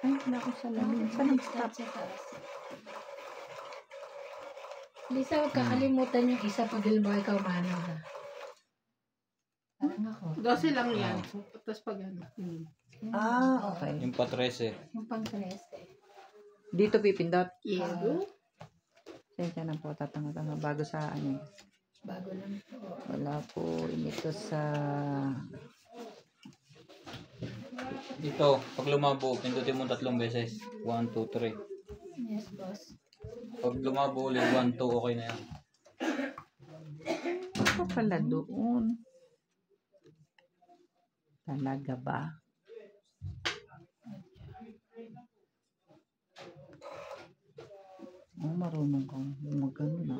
Ay, wala akong salamin. Saan ang stop? Sa taas. Lisa, huwag kakalimutan yung isa pag mo ikaw manaw na. Parang ako. 12 lang yan. Tapos pag ano. Ah, okay. Yung pa 13. Yung pang 13. Dito pipindot. Yelo. Sensya na po, tatanga-tanga. Bago sa ano. Bago lang po. Wala po inito sa... Dito, pag lumabo, pindutin mo 3 beses. 1, 2, 3. Yes, boss. Pag lumabo ulit, 1, 2, okay na yan. Ako pala doon. Talaga ba? Oh, marunong kang mag-ano na.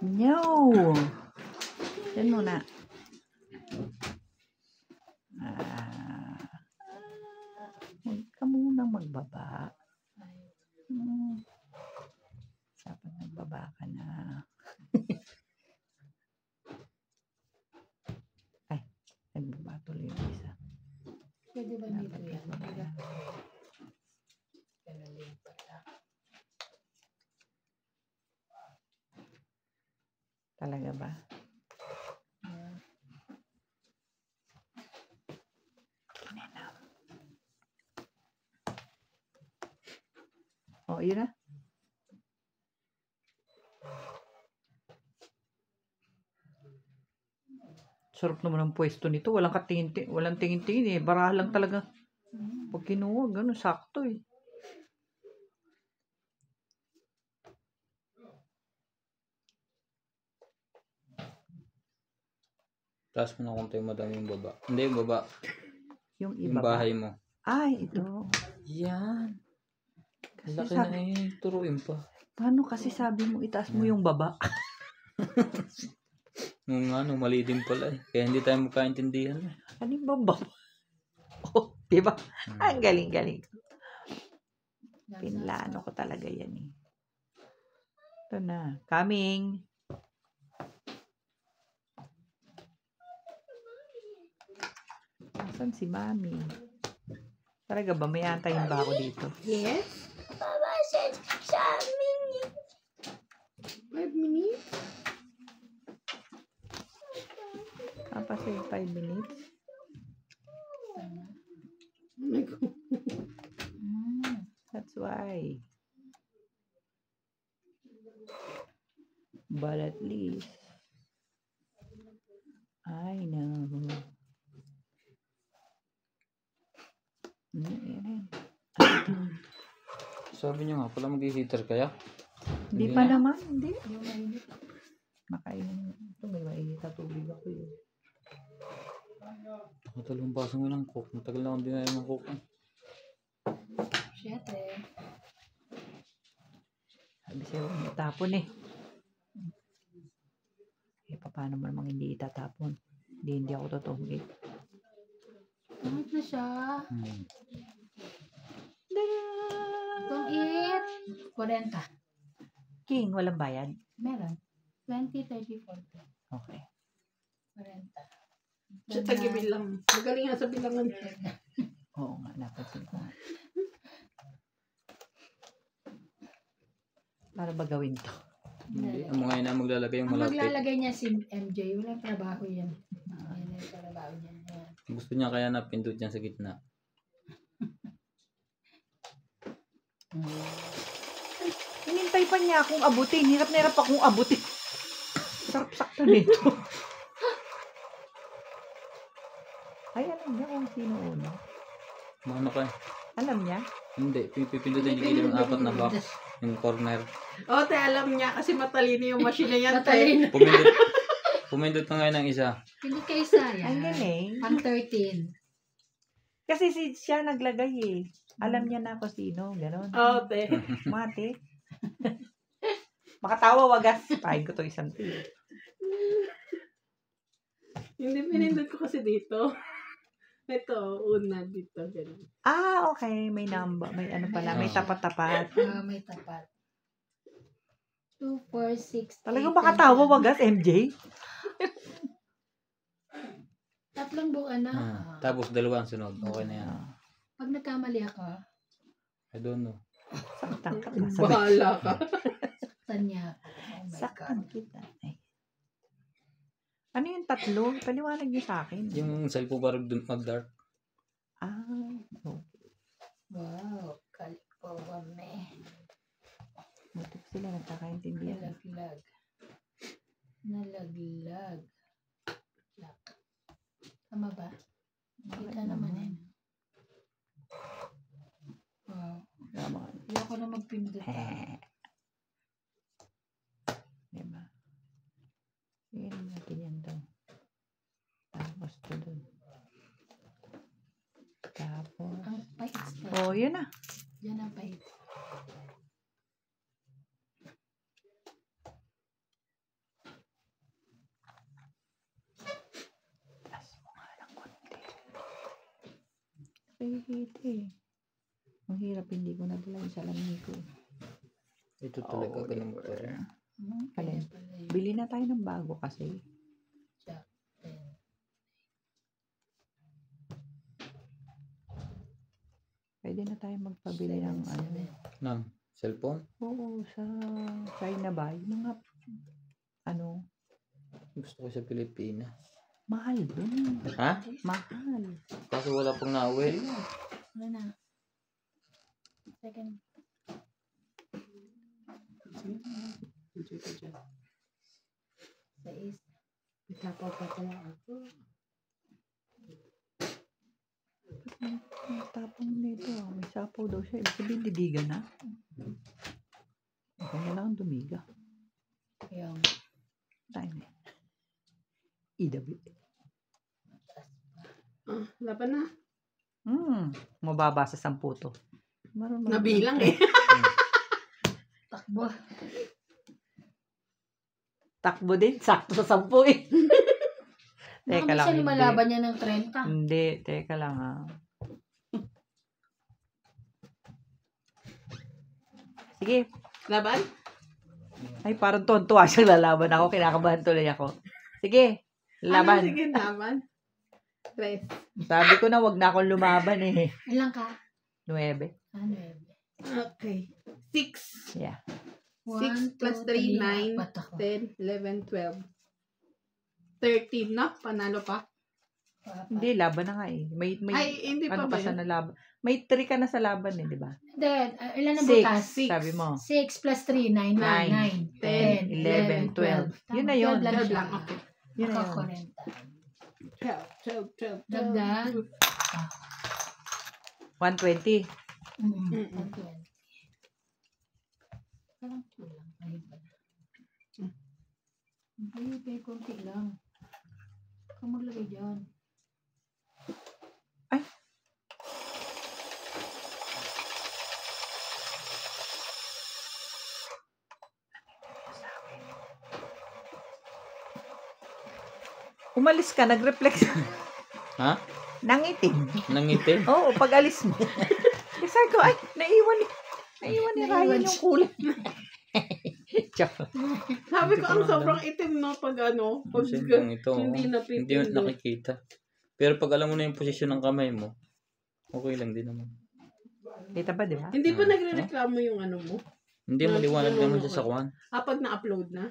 No! Yan muna. Huwag ka munang magbaba. Dapat nagbaba ka na. Ay, nagbaba tuloy yung isa. Pwede ba dito Dapat yan? nagbaba na. Talaga ba? Oh, yun na. Sarap naman ang pwesto nito. Walang katingin, walang tingin-tingin eh. Baraha lang talaga. Pag kinuha, gano'n, sakto eh. Taas mo na konti yung madami yung baba. Hindi yung baba. Yung Yung iba ba? bahay mo. Ay, ito. Yan. Kasi Laki sabi, na eh. Turuin pa. paano kasi sabi mo itaas mo yung baba? Nung ano, mali din pala eh. Kaya hindi tayo magkaintindihan eh. Ano yung baba? Oh, diba? Ang galing-galing. Pinlano ko talaga yan eh. Ito na. Coming. Asan si Mami? Talaga ba? May antayin ba ako dito? Yes. Baba sa amin. 5 minutes. Kapasay 5 minutes. That's why. But at least, I know. Sabi niyo nga pala mag-heater kaya? Hindi pa naman, hindi. Yung mainit. Makainin. Ito may mainit na tubig ako yun. Nakatalong baso mo ng coke. Matagal na akong dinayan ng coke. Shit eh. Sabi sa'yo, matapon eh. Eh, paano mo namang hindi itatapon? Hindi ako tutungit. Bakit na siya? Don't Don't eat. 40. King, walang bayad? Meron. 20, 30, 40. Okay. 40. Siya tagibilang. Magaling nga sa bilangan. Oo nga, napansin ko nga. Para ba gawin to? Hindi. Ang mga ina maglalagay yung Ang malapit. maglalagay niya si MJ. Walang trabaho yan. Yan ang trabaho niya. Yan. Gusto niya kaya napindot niya sa gitna. Hinintay pa niya akong abutin. Hirap na hirap akong abutin. Sarap sakto nito. Ay, alam niya kung sino una. Ano ka? Alam niya? Hindi. Pipindutin niya yung 4 na box. Yung corner. O, te, alam niya kasi matalino yung machine na yan, te. Matalino. Pumindot ka ngayon ng isa. Hindi kayo isa yan. Ang galing. Pang 13. Kasi siya naglagay eh. Alam niya na kung sino. Ganon. O, te. Mati. Makatawa wagas. Pahin ko to isang tiyo. Hindi pinindot ko kasi dito. Ito, una dito. Ganun. Ah, okay. May number. May ano pala. May tapat-tapat. May tapat. 2, 4, 6, Talagang makatawa wagas, MJ. Tatlong buka na. Tapos dalawa ang sunod. Okay na yan. Pag nagkamali ako, I don't know. Saktan ka. Bahala ka. saktan niya ako. Oh my Saktan God. kita. Ay. Ano yung tatlo? Paliwanag niyo sa akin. Yung cellphone parang mag-dark. No. Wow, galing po kami. Butik sila nagkakaintindihan. Nalaglag. Nalaglag. Lak. Tama ba? Kita naman eh. Wow. Tama. Hindi ako na magpindot. Diba? Sige natin yan daw. Tapos to dun. Tapos. Ang pait. Oh, yun na. Yan ang pait. Tas mo nga lang konti. Kahit eh. Ang hirap, hindi ko nadala yung salamin ko. Ito talaga ganun pa rin. Alin? Kaya pala yun. Bili na tayo ng bago kasi. Jack 10. Pwede na tayo magpabili ng ano. Nang cellphone? Oo, sa China ba? Yung mga ano, Gusto ko sa Pilipinas. mahal dun. Ha? Mahal. Kaso wala pang na-awel. Ano na? Second. Sa is. Itapaw pa pala ako. Ang tapang nito. May sapaw daw siya. Ibig sabihin, didiga na. Kanya lang ang dumiga. Yung Tayo na. EW. Laban na. Mababa sa 10 to. Nabilang eh. takbo. Takbo din. Sakto sa 10 eh. Baka Teka lang. minsan lumalaban niya ng 30. Hindi. Teka lang ha. Sige. Laban? Ay, parang tontuwa siyang lalaban ako. Kinakabahan tuloy ako. Sige. Laban. Ano, sige, laban. Tres. Sabi ko na wag na akong lumaban eh. Ilang ka? 9. Ano Okay. 6. Yeah. 6 plus 3, 9, Apat ako. 10, 11, 12. 13 na? Panalo pa? Apat. Hindi, laban na nga eh. May Ay, hindi pa ano ba pa sa yun? nalaban. May 3 ka na sa laban eh, di ba? Hindi, ilan ang 6, butas? sabi mo. 6 plus 3, 9, 9, 10, 11, 12. Yun na yun. 12 lang. Okay. Yun na Ako yun. 12. Dagdag. 120. Mm-mm. 120. Parang kulang. Ayun pala. Hindi, konti lang. Kung maglagay dyan. Ay. Umalis ka, nag-reflect. Ha? Nangitim. Nangitim? Oo, pag alis mo. Kasi ko, ay, naiwan ni Ryan yung kulay. Joke lang. Sabi ko, ang sobrang itim no pag ano. Pag Siyempre ito. hindi Hindi napipindot. nakikita. Pero pag alam mo na yung posisyon ng kamay mo, okay lang din naman. Kita ba, di ba? Hindi pa nagre-reklamo yung ano mo? Hindi maliwanag naman siya sa kwan. Pag na-upload na?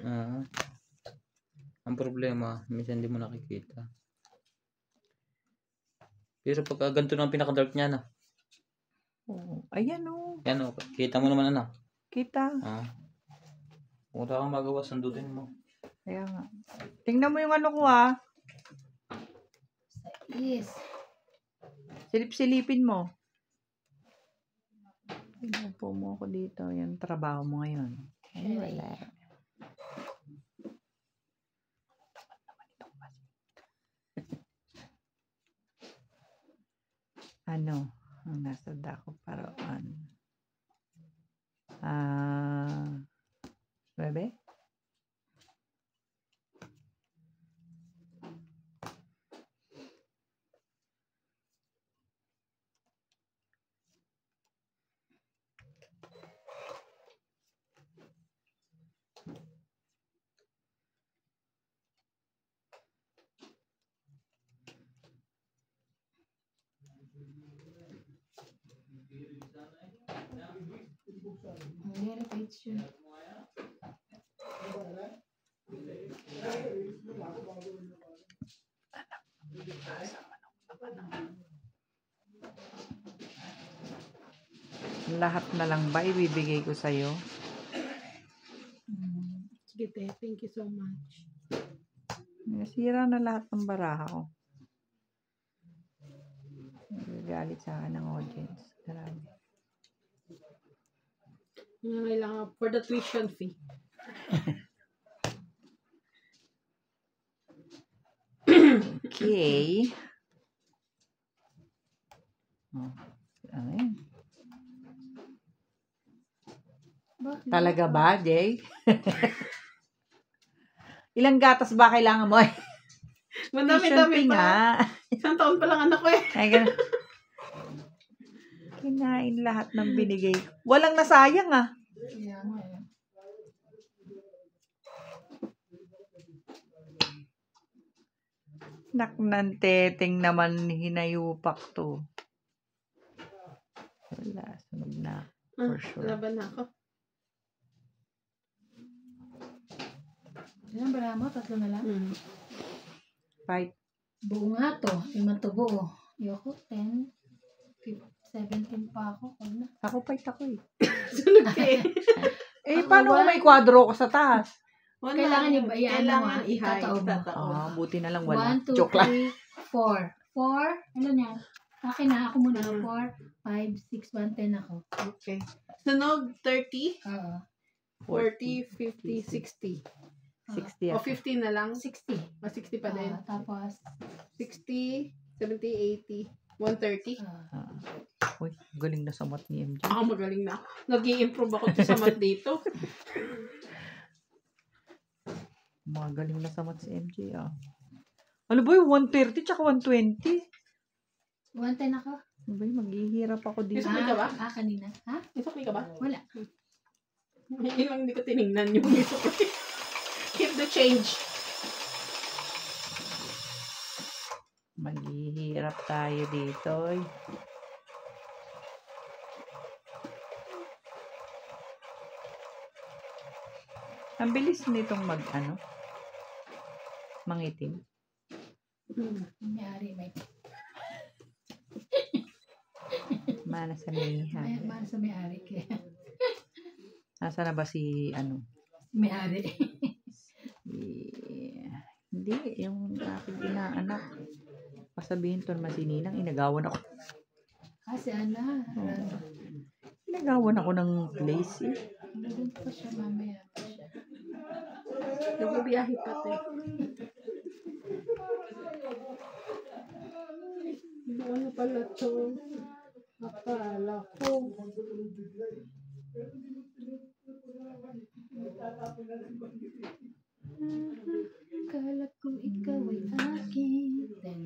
Ang problema, minsan hindi mo nakikita. Pero pag ganito na ang pinaka-dark niya na. Oo. Ayan o. Yan o, kita mo naman ano. Kita. Kung wala kang magawa, sandutin mo. Kaya nga. Tingnan mo yung ano ko ha. Is. Silip-silipin mo. Inupo mo ako dito. Yung trabaho mo ngayon. Ay, wala. Ano? Ang nasa dako paraan. Bebe? yun. Lahat na lang ba ibibigay ko sa'yo? Sige, te. Thank you so much. Nasira na lahat ng baraha ko. Nagagalit sa akin ng audience. Grabe. Yun ang kailangan for the tuition fee. Okay. Oh, ayun. Bakit? Talaga ba, Jay? Ilang gatas ba kailangan mo? Madami-dami Tuition fee pa. nga. Isang taon pa lang anak ko eh. Ay, ganun. Kinain lahat ng binigay ko. Walang nasayang ah. Kaya nga eh. Nak ng teteng naman hinayupak to. Wala, sunog na. For sure. Laban na ako. Ilan ba mo? 3 na lang? Fight. Buo nga to. 5 to buo. Yoko, 10, 17 pa ako. Huwag na. Ako fight ako eh. Sunod ka eh. Eh, paano kung may kwadro ko sa taas? Wala. Kailangan i-ano Kailangan mo, itatao mo. itataon. Buti na lang wala. 1, 2, Joke lang. 3, 4. 4? Ano yan? Akin na. Ako muna. 4, 5, 6, 1, 10 ako. Okay. Sunog, 30, Oo. 40, 50, 60. 60 O ako. 50 na lang. 60. 60 pa din. Tapos, 60, 70, 80, 130. Uy, galing na sa mat ni MJ. Ako magaling na. Nag-i-improve ako sa mat dito. Magaling na sa mat si MJ ah. Ano ba yung 130 tsaka 120? 110 ako. Ano ba yung maghihirap ako dito? Isang ka ba? Kanina. Ha? Isukli ka ba? Wala. Yun lang hindi ko tinignan yung isukli. Keep the change. Maghihirap tayo dito. Oy. Ang bilis nitong mangitim. Nangyari, may Mana sa mihan. mahal sa may-ari. Kaya, Nasa na ba si may-ari. Hindi, yung aking inaanak. Pasabihin to naman si Ninang, inagawan ako. Kasi ano, Inagawan ako ng place eh. doon pa siya mamaya pa siya. Nagbibiyahe pa tayo. Ano pala to? Akala ko. Akala ko ikaw ay akin. Then,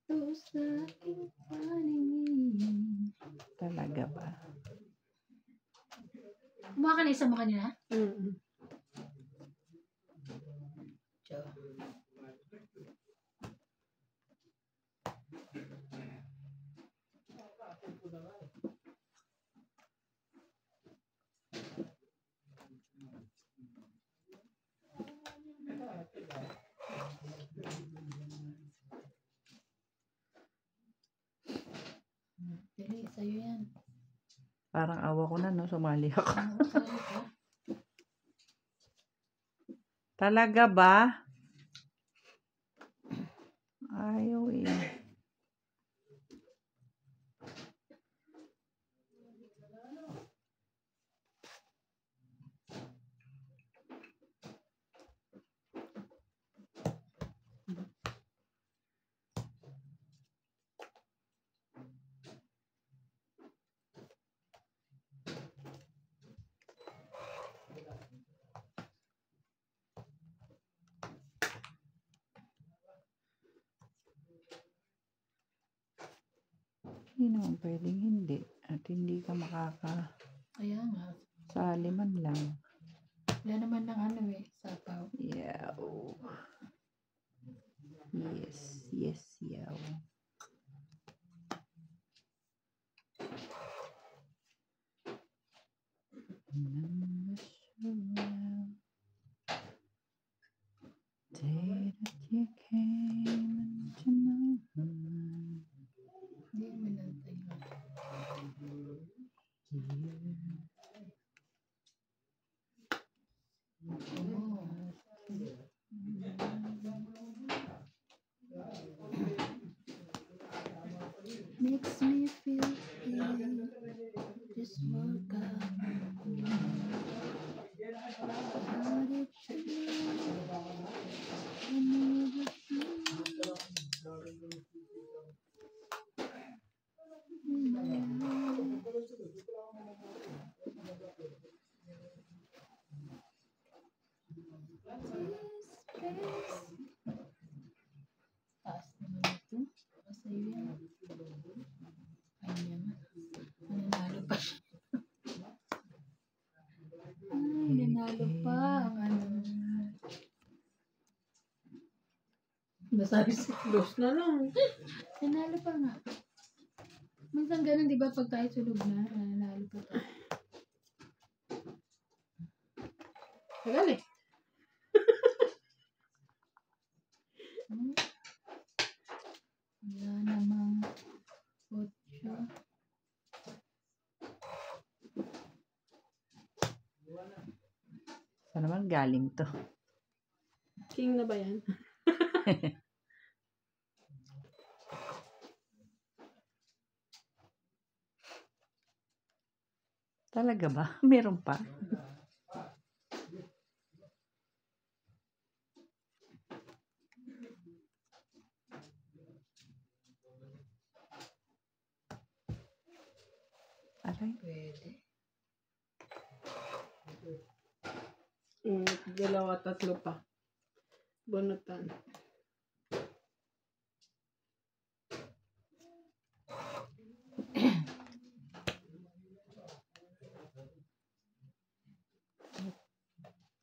to sa aking paningin. Talaga ba? Kumuha ka na isa mo kanina? Dili, sa'yo yan. Parang awa ko na, no? Sumali ako. Sa'yo ka. Talaga ba? Ayaw eh. Hindi naman pwedeng hindi. At hindi ka Kaya nga. makakasali man lang. Wala naman ng ano eh, sapaw. Yeah. Oh. Yes. Yes, yeah. Makes me feel good. Just work out. How did you taas naman ito. Kasi yan. Ay naman. Nanalo pa siya. Ay, nanalo pa. Ang ano. Nasabi siya. Dos na lang. Nanalo pa nga. Minsan ganun, di ba, pag tayo sulog na, nanalo pa to. Tagal eh. Hmm? Wala namang 8. Saan naman galing to? King na ba yan? Talaga ba? Meron pa? Aray. Pwede. Dalawa, tatlo pa. Bunutan.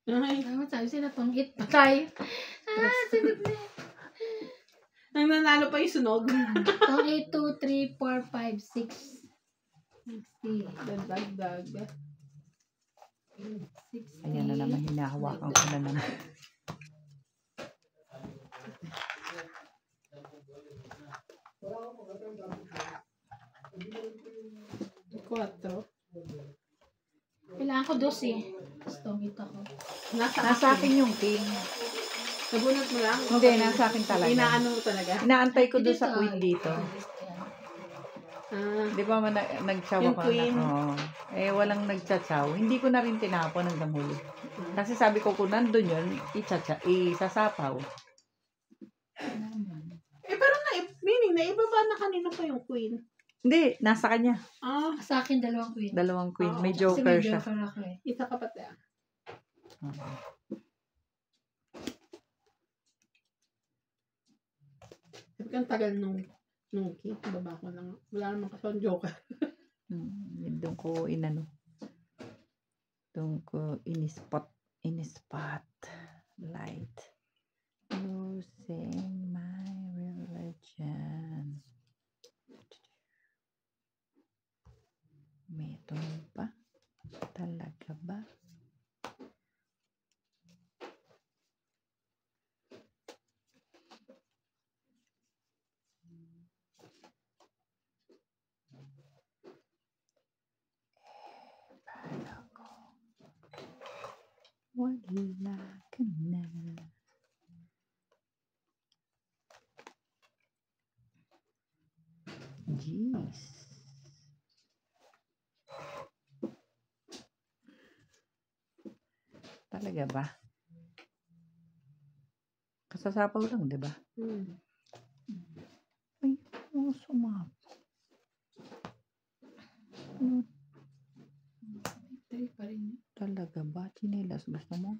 Ay, Tama, sabi sila, pang 8 pa tayo. Sunod na. nang nanalo pa yung sunog. Pang 8, 2, 3, 4, 5, 6. 60. Dagdag. 60. Ayan na naman, hinahawakan ko na naman. Quatro. Kailangan ko 12. Gusto kita ko. Nasa akin yung king. Nabunot mo lang? Hindi, nasa akin talaga. Inaano mo talaga? Inaantay ko doon Dito, sa queen dito. Ah, Di ba nagsawa Yung ko queen. na? Oo. Eh, walang nagtsatsaw. Hindi ko na rin tinapon hanggang huli. Kasi sabi ko, kung nandun yun, isasapaw. pero meaning, naibaba na kanina pa yung queen. Hindi, nasa kanya. Ah, Sa akin, 2 queen. Dalawang queen. Oo, May Kasi joker may siya. joker ako eh. isa ka pati ah. Oo. Sabi ko, ang tagal nung king. Baba ko lang. Wala naman kasi ang joker. Yun doon ko inano. Doon ko inispot light. Losing my religion. Meron pa? Talaga ba? Wala ka na. Jeez. Talaga ba? Kasasapaw lang, di ba? Ay, sumapaw. Three pa rin. Talaga ba? Chinelas gusto mo?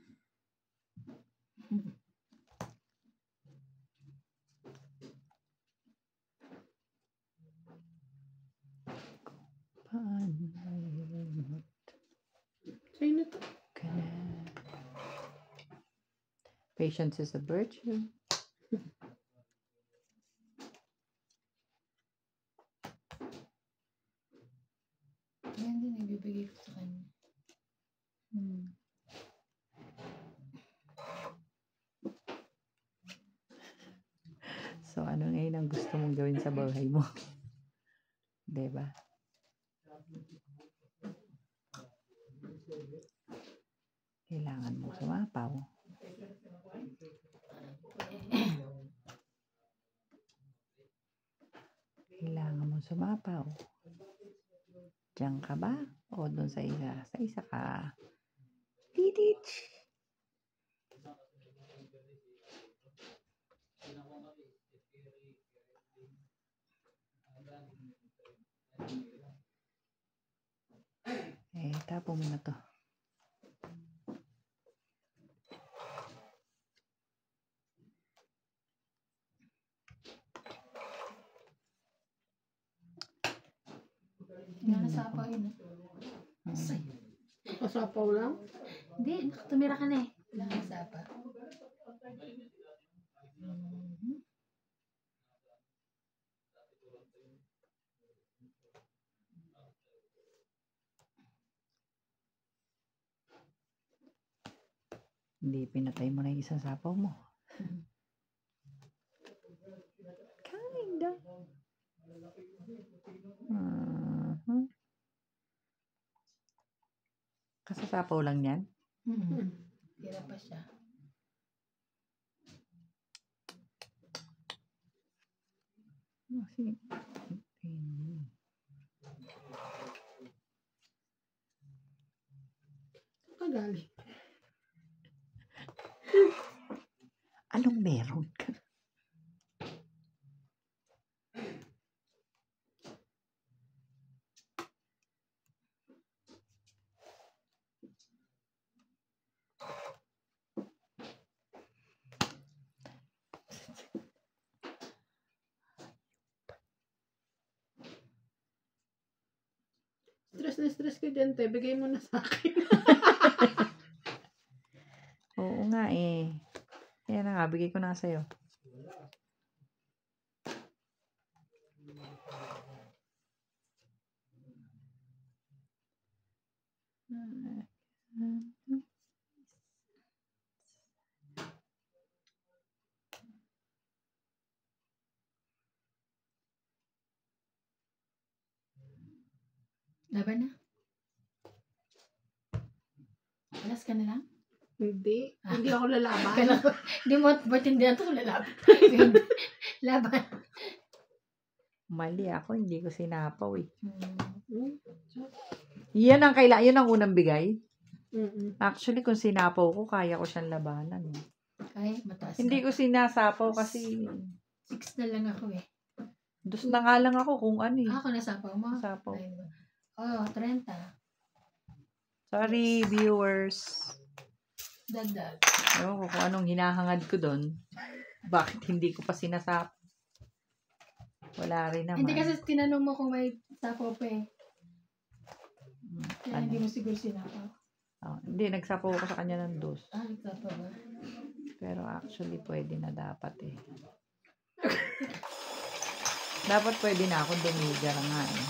Paano Sino to? ka na? Patience is a virtue. Yan din, nagbibigay ko sa kanya. So, ano ngayon ang gusto mong gawin sa buhay mo? Diba? Kailangan mo sumapaw. Kailangan mo sumapaw. Diyan ka ba? O doon sa isa? Sa isa ka. Titich! Tapo mo na to. Nanasapaw yun. Say. Kasapaw lang? Hindi, tumira ka na eh. Nanasapaw. Hindi, pinatay mo na yung isang sapaw mo. Kinda. Kasasapaw lang yan? Tira pa siya. Kagali. Anong meron ka? Stress na stress ka dyan, te. Bigay mo na sa akin. Oo nga eh. Yan na nga, bigay ko na sa'yo. Laban na. Alas ka na lang? Hindi. Hindi ako lalaban. Hindi mo, ba't hindi na ito lalaban? Laban. Mali ako, hindi ko sinapaw eh. Hmm? Yan ang unang bigay. Mm-mm. Actually, kung sinapaw ko, kaya ko siyang labanan. Eh. Ay, mataas Hindi ko sinasapaw kasi 6 na lang ako eh. dus na nga lang ako kung ano eh. Ako nasapaw mo? Sapaw. Oh, 30. Sorry, viewers. Dagdag. Ewan ko kung anong hinahangad ko doon. Bakit hindi ko pa sinasapaw? Wala rin naman. Hindi kasi tinanong mo kung may sapaw pa eh. Kaya Ano? hindi mo siguro sinapaw. Oh, hindi, nagsapaw ko sa kanya ng dos. Nagsapaw ba? Pero actually, pwede na dapat eh. Dapat pwede na ako dumiga na nga eh.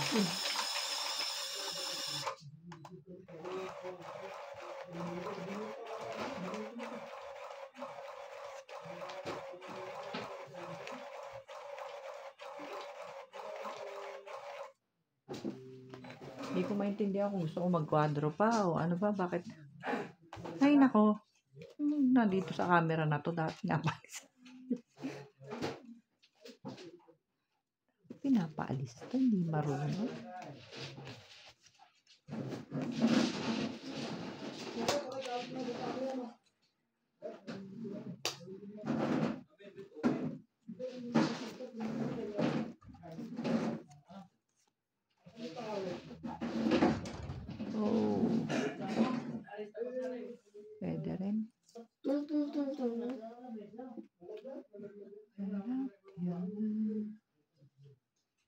Hindi ko maintindihan kung gusto ko mag-quadro pa o ano ba, bakit? Ay nako, nandito sa camera na to, dahil pinapaalis to, hindi marunong. Oh. Pwede rin.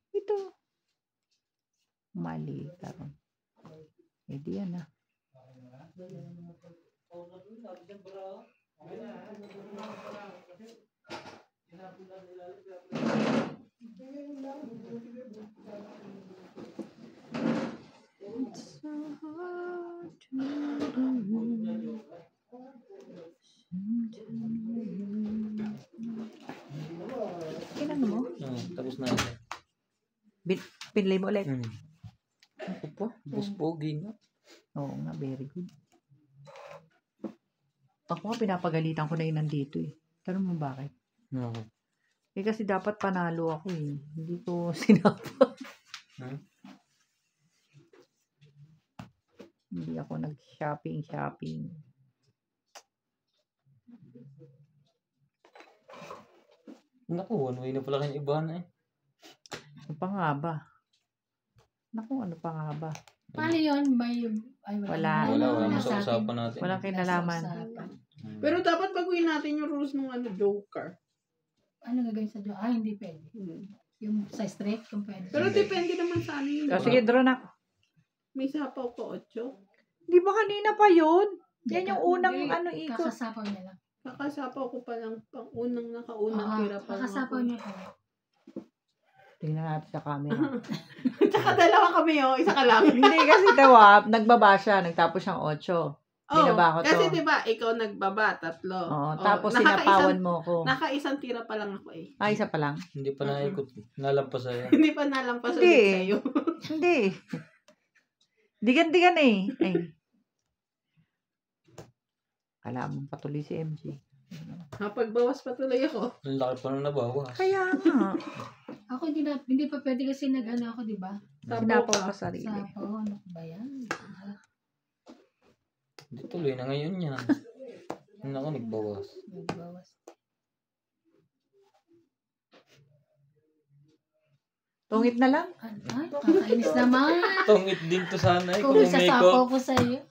Ito. Mali karon. Hindi yan ah. It's so hard to Kailan mo? Tapos na. Pinlay mo ulit. Ako pa, buspogi na. Oo nga, very good. Ako nga, pinapagalitan ko na yun nandito eh. Tanong mo bakit? Okay. Eh kasi dapat panalo ako eh. Hindi ko sinapa. Hmm? Hindi ako nag-shopping. Naku, one way na pala kayo ibahan eh. Ano pa nga ba? Naku, ano pa nga ba? Paano yun? Wala. Wala sa sa atin. usapan natin. Walang kinalaman. Nasa usapan. Pero dapat baguhin natin yung rules ng Joker. Ano gagawin sa Diyos? Hindi pwede. Yung sa straight, kung pwede. Pero depende naman sa ano yun. O, sige, draw na. May sapaw pa 8. Di ba kanina pa yun? Yan yung unang Hindi, ikot. Kakasapaw niya lang. Kakasapaw ko pa lang pang unang nakaunang Oo, tira pa lang kakasapaw ako. niya pa. Tingnan natin sa camera. Tsaka dalawa kami isa ka lang. Hindi kasi nagbaba siya. Nagtapos siyang 8. Binaba ko to. Kasi diba, ikaw nagbaba, 3. Oo, tapos sinapawan mo ko. Nakaisang tira pa lang ako eh. Ay, isa pa lang? Hindi pa naikot. Nalampas sa'yo. Hindi pa nalampas Hindi. ulit sa'yo. Hindi. Digan eh. Ay. Kala mo patuloy si MJ. Pagbawas patuloy ako. Ang laki pa nung nabawas. Kaya nga. Ako hindi pa pwede kasi nag-ano ako, di ba? Sinapaw ka sarili. Sapaw, ano ba yan? Hindi tuloy na ngayon yan. Naku, nagbawas. Nagbawas. Tungit na lang. Ay, kakainis naman. Tungit din to sana eh. Kung Kung isasapaw umiko. ko sa'yo.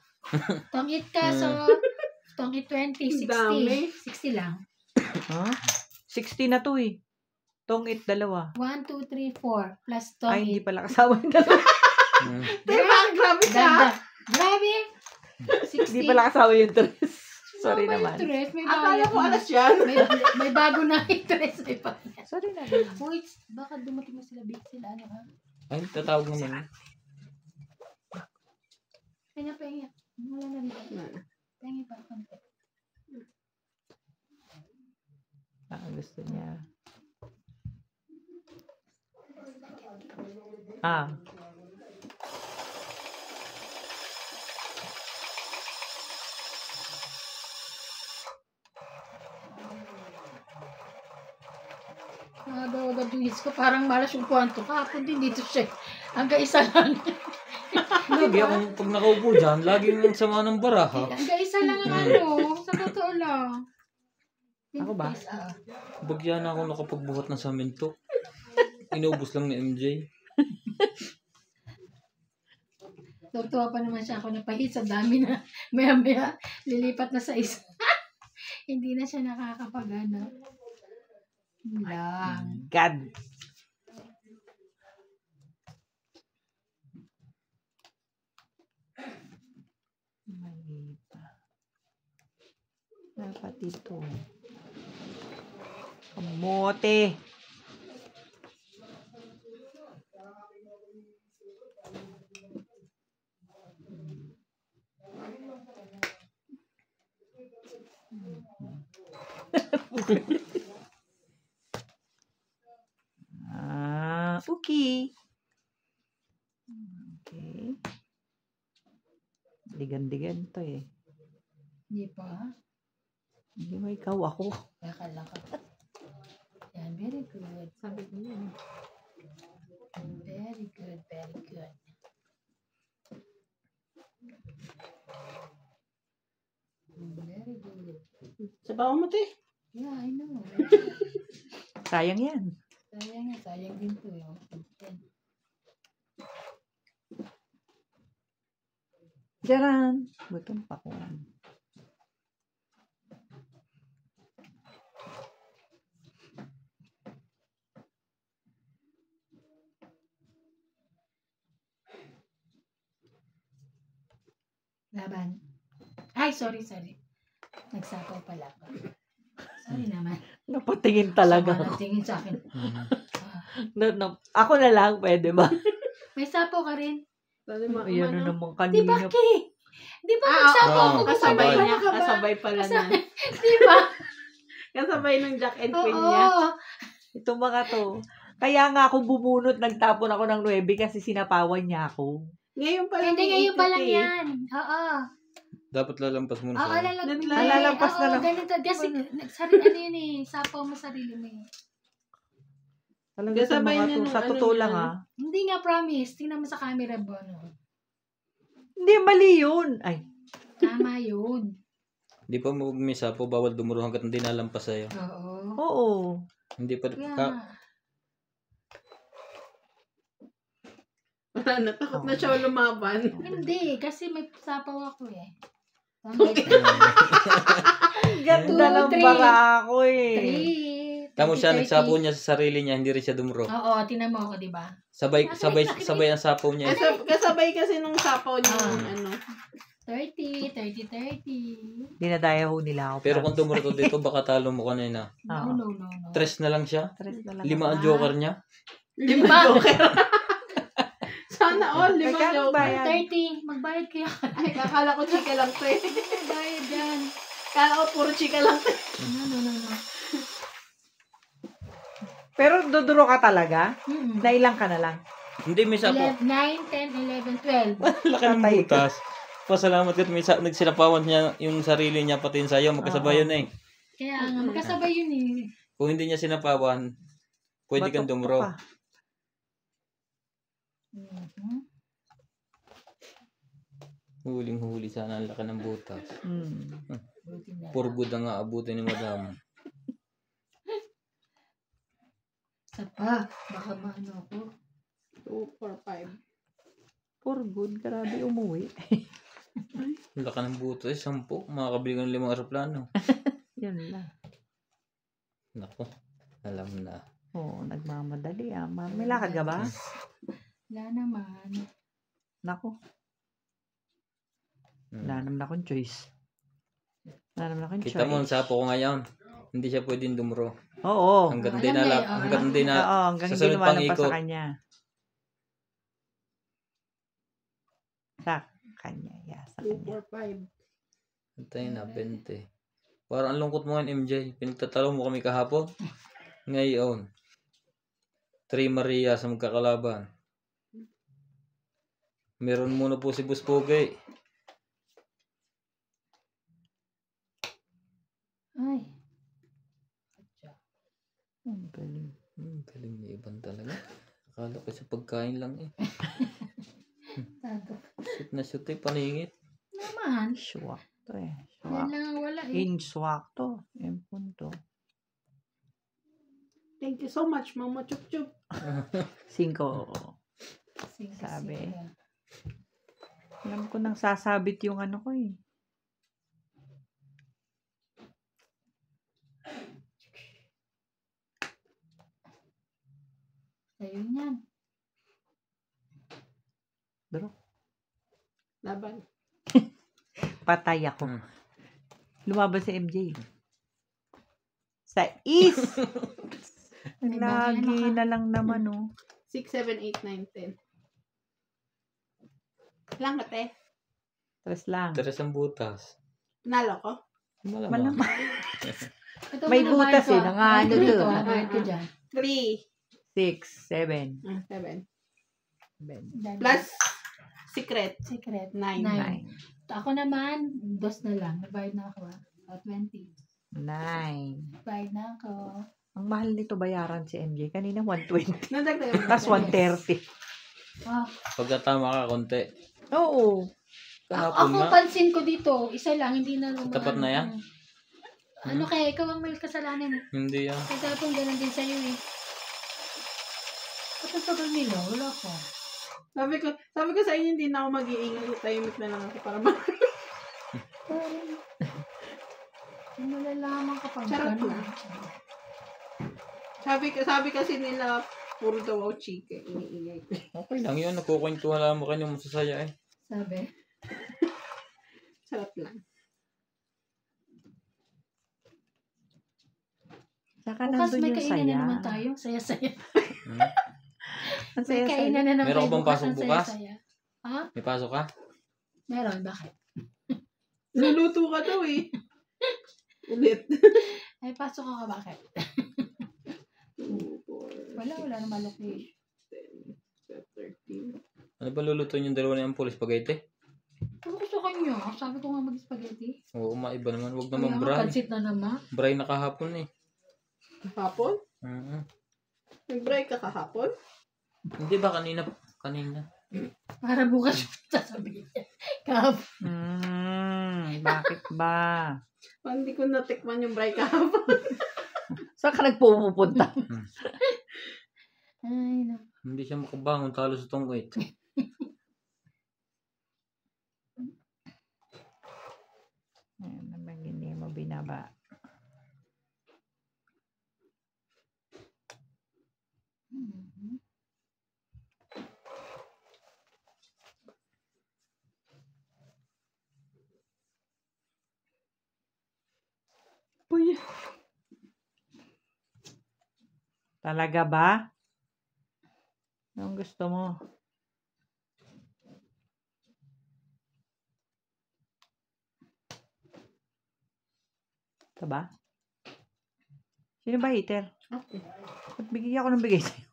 Tongit ka, so, tongit 20, 60. Dami. 60 lang. Huh? 60 na to eh. Tungit, 2. 1, 2, 3, 4. Plus Ay, hindi tongit. pala kasama yung 2. Hmm. Diba? Grabe ka. Dagdag. Grabe. 60. Hindi pala kasama yung 3. Sorry Ano ba naman. yung tres? May Akala bayad ko na. alas yan. May bago na interest. May pa. Sorry naman. Wait, baka dumating na sila big sila. Ano ha? Ay, tatawag naman. Pahinga. Wala na dito. Pahinga pa. Konti. Gusto niya. Agad yung hits ko. Parang malas yung kwanto. Kahapon din dito siya. Hanggang isa lang. Lagi akong pag nakaupo dyan, laging ang sama ng baraha. Hanggang isa lang ang ano. Sa totoo lang. Ako ba? Bagyan na ako nakapagbuhat ng saminto. Inubos lang ni MJ. Tutuwa pa naman siya ako napahit sa dami na maya lilipat na sa isa. Hindi na siya nakakapagana. Lang. God. Malita. Dapat ito. Kamote. Okay. Okay. Digan-digan to eh. Hindi pa. Hindi mo ikaw ako. Akala ka. Yan, very good. Sabi ko yun. Very good, very good. Very good. Sabaw mo, te. Yeah, I know. Sayang yan. Sayang din to. Diyan. Gutom pa ko. Laban. Ay, sorry. Nagsapaw pala ako. Sorry naman. Napatingin talaga Sama ako. ng tingin sa akin. Ako na lang, pwede ba? May sapaw ka rin. Ayan na naman Di ba, kanina. Ki? Di ba nagsapaw ako? Kasabay Kasabay. niya. Kasabay pala na. Di ba? Kasabay ng Jack and Queen niya. Oo. Ito mga to. Kaya nga ako bumunot, nagtapon ako ng 9 kasi sinapawan niya ako. Ngayon pa lang. Hindi, yung ngayon pa lang 8:30. yan. Oo. Dapat lalampas muna Oo, sa'yo. Lalampas na lang. Ganito. Kasi, ano yun eh, sapaw mo sarili mo eh. Talaga sa Kasabay mga niya to. nung Sa ano totoo niya. lang ha. Hindi nga promise. Tingnan mo sa camera, Bono. Hindi, mali yun. Ay, Tama yun. Di pa mo misa po, bawal dumuro hanggat hindi nalampas sa'yo. Oo. oo. Hindi pa, Kaya ka, nga. Wala na, takot na siya lumaban. Hindi, kasi may sapaw ako eh. Ganda Two, ng three. bara ako eh. 3. tamo siya, nagsapo niya sa sarili niya, hindi rin siya dumuro. Oo, tinan mo ako, di ba? Sabay ang sapo niya. Kasabay kasi nung sapaw niya yung ano. 30, 30. Dinadaya ho nila ako. Pero kung dumuro to dito, baka talo mo kanina. Oo. No. 3 na lang siya. Stress na lang 5 ang Ah. joker niya. 5 joker. Sana all, 5 Magkano joker. bayad? 30. Magbayad kayo. Ay, kakala ko chika lang to eh. Magbayad yan. Kala ko puro chika lang to. No. Pero duduro ka talaga? Mm-mm. Nailang ka na lang. Hindi, may sapo. 9, 10, 11, 12. Laki ng Tatay ka. butas. Pasalamat ka, may nagsinapawan niya yung sarili niya pati yung sa'yo. Magkasabay yun eh. Kaya nga, magkasabay yun eh. Kung hindi niya sinapawan, pwede kang Batok dumuro. ka. Mhm. Huling-huli sana ang laki ng butas. Buti na. Puro good ang aabutin ni madam. Sa pa, baka maano ako. 2, 4, 5. For good, grabe umuwi. Ang laki ng butas, 10. Makakabili ka ng 5 aeroplano. Yun lang. Nako, alam na. Oo, nagmamadali ah. May lakad ka ba? Wala naman. Nako, wala naman akong choice. Wala naman akong Kita mo ang choice. sapo ko ngayon. Hindi siya pwedeng dumuro. Oo. Hanggat Alam hindi na na, eh, oo. hanggat hindi na, Oo, hanggang sa hindi sunod pang lumalampas ikot. sa kanya. Sa kanya, yeah, sa 2, kanya. 4, 5. Antayin na, 20. Parang ang lungkot mo ngayon, MJ. Pinagtatalo mo kami kahapon. Ngayon, 3 Maria sa magkakalaban. Meron muna po si Buspugay. Ay. Ang galing. Galing ni Iban talaga. Akala ko sa pagkain lang eh. Tato. Shoot na shoot eh, paningit. Naman. Swak to eh. Yan Swak. lang ang wala eh. In swak to. Yung punto. Thank you so much, Mama Chup Chup. 5. Sabi. Alam ko nang sasabit yung ano ko eh. Sa'yo yan. Bro, Laban. patay ako. Hmm. Lumaban si MJ. Sa is! May bagay Lagi ano ka. na lang naman oh. 6, 7, 8, 9, 10. Lang ate. Tres lang. 3 ang butas. Nalo ko. Malamang. Malamang. Ito May muna, butas bayad ko, eh, ah. nangano Bayad ko to. dito, ah. Bayad ko dyan. 3, 6, 7. 7. Plus, secret. Secret. 9. 9. Ako naman, 2 na lang. Nabayad na ako ah. O, 20. 9. Bayad na ako. Ang mahal nito bayaran si MJ. Kanina 120. Nadagdagan mo. Tapos 130. Ah, Pagkatama ka konti. Oo. Kahapon ako nga. pansin ko dito, isa lang, hindi na lumang. Tapat na yan? Ano kaya, ikaw ang may kasalanan eh. Hindi yan. Kasi tapong ganun din sa'yo eh. Ba't ang tagal nila? Wala ko. Sabi ko sa inyo, hindi na ako mag-iingay. Tahimik na lang ako para Parang, malalaman kapag Charot ganun. lang. Sabi kasi nila, puro daw ako chika. Iniingay ko. Okay lang yun. Nagkukwentuhan lang mo kayo masasaya eh. Sabi. Sarap lang. Saka Bukas nandun may yung kainan na saya. naman tayo. Saya-saya. Hmm? Ang May saya-saya. kainan na naman Meron ka tayo bang pasok ang bukas? saya-saya. Ha? May pasok ka? Meron, bakit? Luluto ka daw eh. Ulit. Ay, pasok ka bakit? 2, 4, Wala naman location. 10, 12, 13. Ano ba lulutuin yung dalawa ni Ampol? Spaghetti? Ano gusto kanya? Sabi ko nga mag-spaghetti. Oo, maiba naman. Huwag Kaya naman nga, bray. pansit na naman. Bray na kahapon eh. Hapon? Mhm. Nag-break ka kahapon? Hindi ba kanina? Kanina. Para bukas sasabihin niya. Kahapon. Bakit ba? Parang hindi ko natikman yung break kahapon. Saan ka nagpupunta? Ay, no. Hindi siya makabangon. Talo sa tungwit. Ayan naman, hindi mo binaba. Mhm. Uy, Talaga ba? Anong gusto mo? Ito ba? Sino ba hater? ate. Ba't bigyan ako ng bigay sa'yo?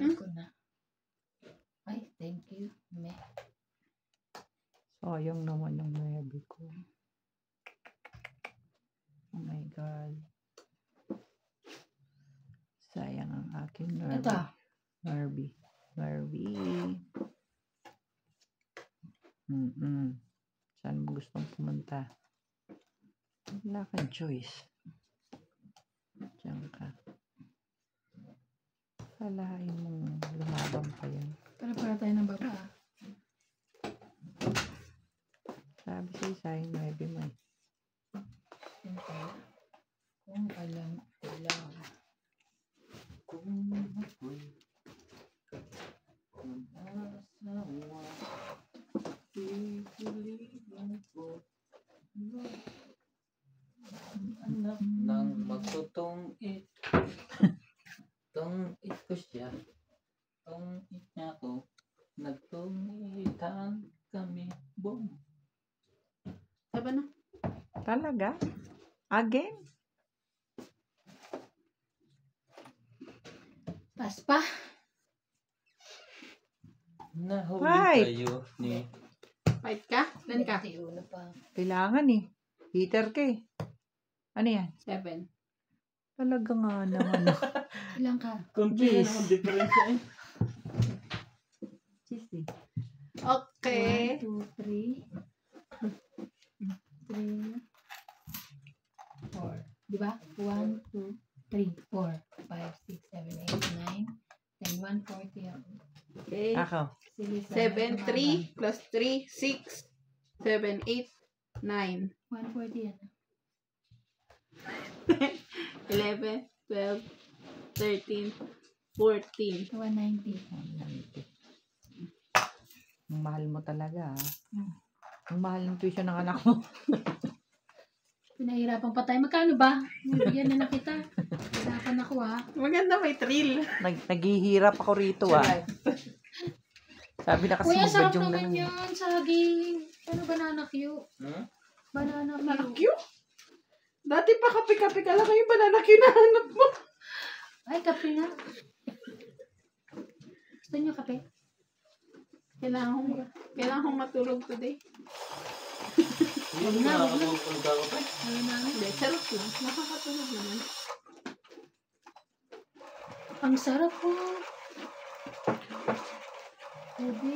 Alam ko na. Ay, thank you. Me. Sayang naman yung mayabig ko. Oh my God. Sayang ang aking nerve. Ito. Nervy. Saan mo gustong pumunta? Wala kang choice. Diyan ka. Kalahain mong lumabang pa yan. Para tayo ng baba. Sabi sa'yo, sayang maybe mo eh. Siyempre, kung alam ko lang. Kung ako'y mag-asawa, pipiliin ko anak ng magtutungit. Tungit ko siya. Tungit niya ko. Nagtungitan kami. Boom. Sabi na. Talaga? Again? Pas pa. Nahuli Right. kayo ni... Fight ka? Ilan ka? Pati ulo pa. Kailangan eh. Heater ka eh. Ano yan? 7. Talaga nga naman. Ilang ka? Kunti Yes. na naman diferensya eh. Cheese eh. Okay. 1, 2, 3. 4. Diba? 1, 2, 3, 4, 5, 6, 7, 8, 9, 10, 140 ako. Okay. Ako. Sige, 7, 3 plus 3, 6, 7, 8, 9. 140 yan. 11, 12, 13, 14. 190. Ang mahal mo talaga ah. Hmm. Ang mahal ng tuition ng anak mo. Pinahirapan pa tayo. Magkano ba? Bigyan na lang kita. Hirapan ako ha. Maganda, may thrill. Naghihirap ako rito ah. Sabi na kasi Kuya, sarap yung naman yun. Saging. Ano, banana Q? Hmm? Banana Banana Q. Q? Dati pa kape-kape ka lang kayo, banana Q na hanap mo. Ay, kape na. Gusto niyo kape? Kailangan kong matulog today. Hindi na nakakatulog pa ng tao pa. Ano na? Hindi, sarap lang. Nakakatulog naman. Ang sarap po. Pwede.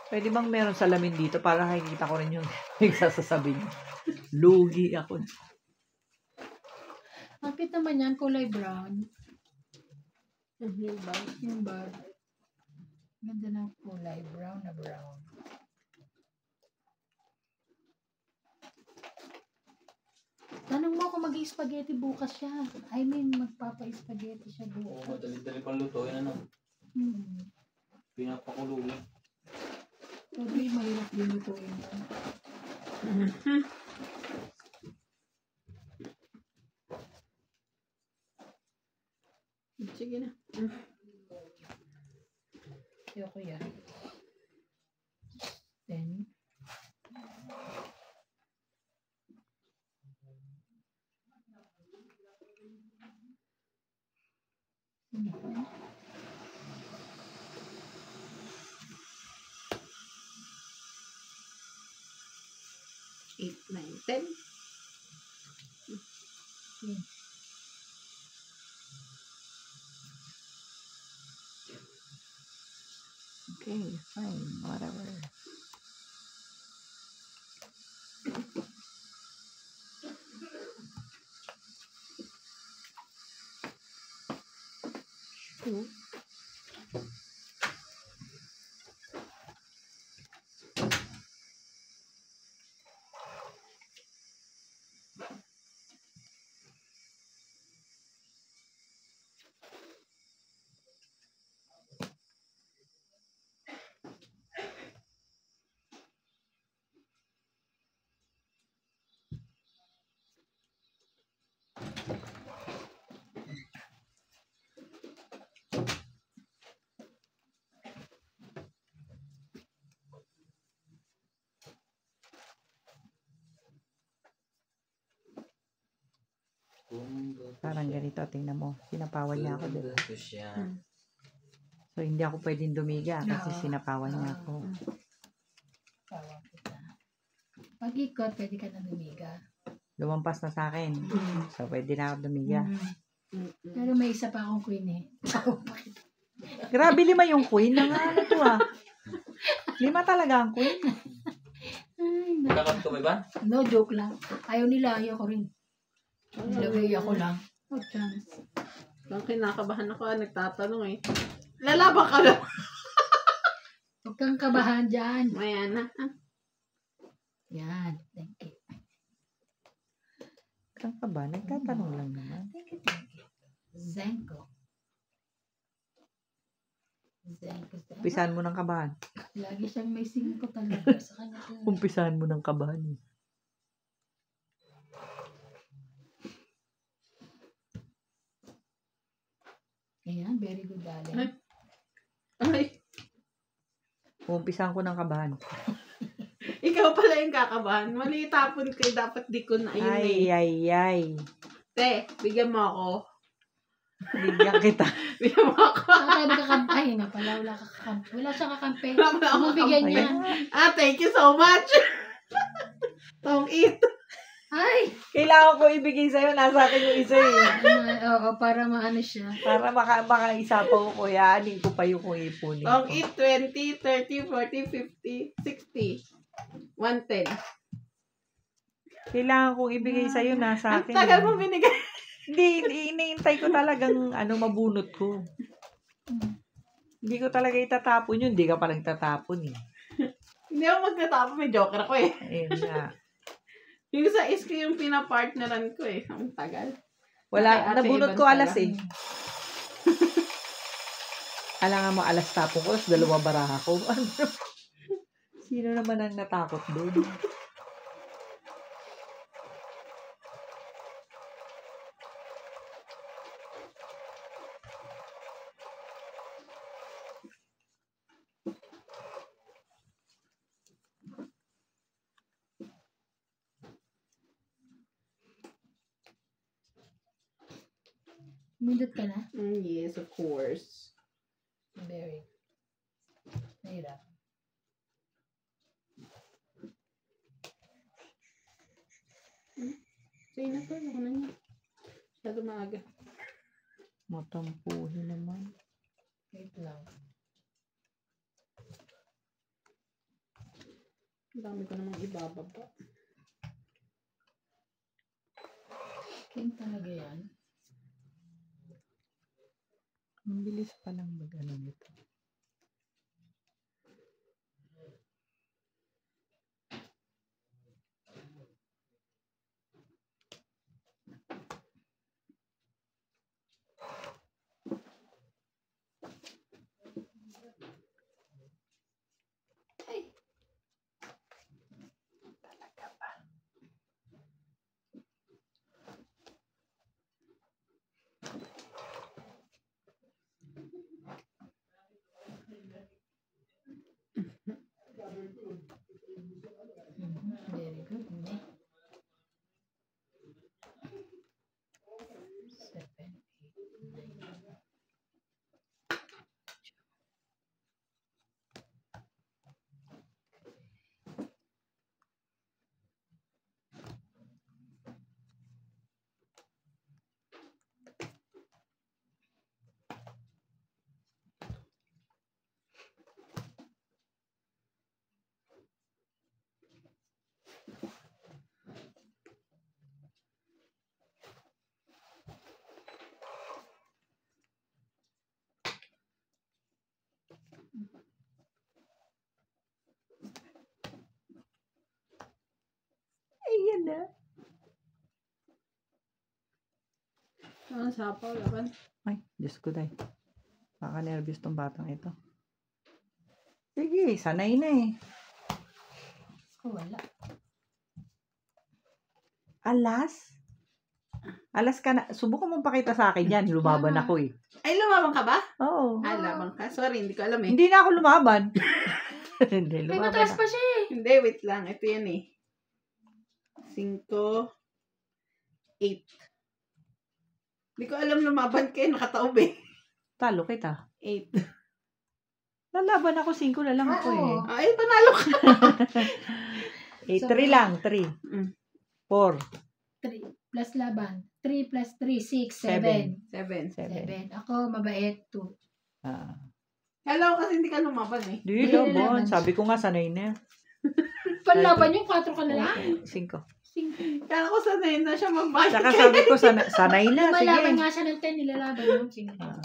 Pwede bang meron salamin dito para nakikita ko rin yung nagsasasabi niyo. Lugi ako. Ang cute naman yan, kulay brown. Yung ba? Yung bar. Ganda ng kulay, brown na brown. Tanong mo kung mag-i-spaghetti bukas siya. I mean, magpapa-spaghetti siya Oo, bukas. madali-dali pang lutuin ano. Pinapakulo lang. Pwede, mahirap din lutuin yan. Sige na. Ayoko yan. Then, Mhm. 8, 9, 10. Yun. Okay, fine, whatever. Shoot. Parang ganito, tingnan mo. Sinapawan niya ako, diba? Ito siya. So, hindi ako pwedeng dumiga kasi Oo. sinapawan niya ako. Tawag kita. Pag ikot, pwede ka na lumiga. Lumampas na sa akin. So, pwede na ako dumiga. Pero may isa pa akong queen eh. Grabe, 5 yung queen. Ano to ah? 5 talaga ang queen. Ay, no. Kakot ko ba ba? No joke lang. Ayaw nila, ayaw ko rin. Nilagay ako lang. Oh, chance. Lang kinakabahan ako, nagtatanong eh. Lalaban ka na. Huwag kang kabahan dyan. Maya na. Yan. Thank you. Kang ka ba? Nagtatanong lang naman. Thank you, thank you. Zenko. Zenko. Umpisahan mo ng kabahan. Lagi siyang may 5 talaga sa kanya. Umpisahan mo ng kabahan. Eh. Ayan, very good, darling. Ay, Umpisahan ko ng kabahan. ikaw pala yung kakabahan. Mali tapon ko, dapat di ko na yun Ay, eh. ay, ay. Te, bigyan mo ako. Bigyan kita. Bigyan mo ako. Saan tayo magkakampi? Ay, nga pala, wala kakampi. Wala siyang kakampi. Wala akong Ano bigyan kakampi. niya? Thank you so much. Tong it. Ay! Kailangan ko ibigay sa'yo. Nasa akin yung isa eh. Oo, para maano siya. Para makaisa pa ko, kuya. Anin ko pa yung kung ipunin Tong ko. it, 20, 30, 40, 50, 60. 110. Kailangan kong ibigay sa'yo. Nasa Ang akin. tagal eh. mo binigay. Hindi, iniintay ko talagang mabunot ko. Hindi ko talaga itatapon yun. Hindi ka palang tatapon eh. Hindi ako magtatapon. May joker ako eh. Ayun nga. Yung sa isko yung pinapartneran ko eh. Ang tagal. Wala, Ate nabunot Evan ko pala. alas eh. Alam nga mo, alas tapon ko, tapos 2 baraha ko. Sino naman ang natakot doon? Mundot ka na? Yes, of course. Very. Mahirap. Sige na to. Ako na niya. Masyado maaga. Matampuhin naman. Wait lang. Ang dami ko namang ibababa. King talaga yan. Ang bilis pa lang mag-ano nito. Ay! Talaga ba? Very good. Ne? 7, 8, 9. Ayan na. Ang sapaw, laban. Ay, Diyos ko day. Nakaka-nervous tong batang ito. Sige, sanay na eh. Wala. Alas? Alas ka na. Subukan mong pakita sa akin yan. Lumaban ako eh. Ay, lumabang ka ba? Oo. Ah, labang ka. Sorry, hindi ko alam eh. Hindi na ako lumaban. Hindi, May lumaban matras na. pa siya eh. Hindi, wait lang. Ito yan eh. 5, 8. Hindi ko alam lumaban kayo. Nakataob eh. Talo kita. 8. Lalaban ako, 5 na lang ako eh. Oo. Ay, panalo ka. 3 lang, 3. Mm. 4, 3 plus laban. 3 plus 3, 6, 7. 7. 7. 7. Ako, mabait, 2. Ah. Hello, kasi hindi ka lumaban eh. Di Hindi laban. laban. Sabi ko nga, sanay na. Panlaban yung 4 ka na lang. 5. Kaya ako sanay na siya magbayad. Tsaka sabi ko, sanay na. Lumalaban Sige. nga siya ng 10, nilalaban yung 5. Ah.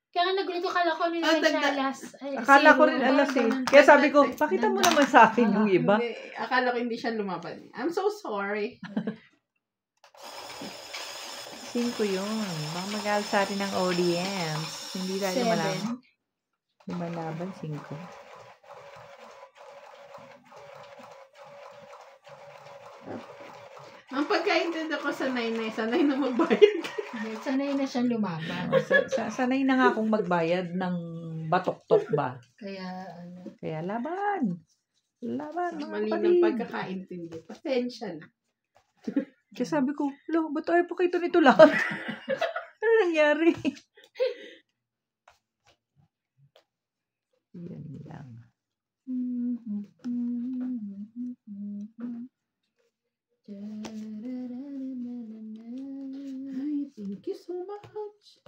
Kaya nga nagulat ko, akala ko nila Ah, siya alas. Ay, Akala ko zero. rin alas eh. Ganun. Kaya sabi ko, pakita mo naman sa akin yung iba. Hindi, akala ko hindi siya lumaban. I'm so sorry. 5 yun. Baka mag-aaral sa atin ng audience. Hindi tayo 7. lumalaban. 5. Ang pagkaintindi ko sanay na magbayad. Sanay na siyang lumaban. Sanay na nga akong magbayad ng batok-tok ba. Kaya, ano. Kaya laban. Laban, mga Mali kapatid. ng pagkakaintindi. Pasensya na. Kaya sabi ko, lo, ba't ayaw pa kayo nito lahat? Ano nangyari? Yan lang. Ay, thank you so much.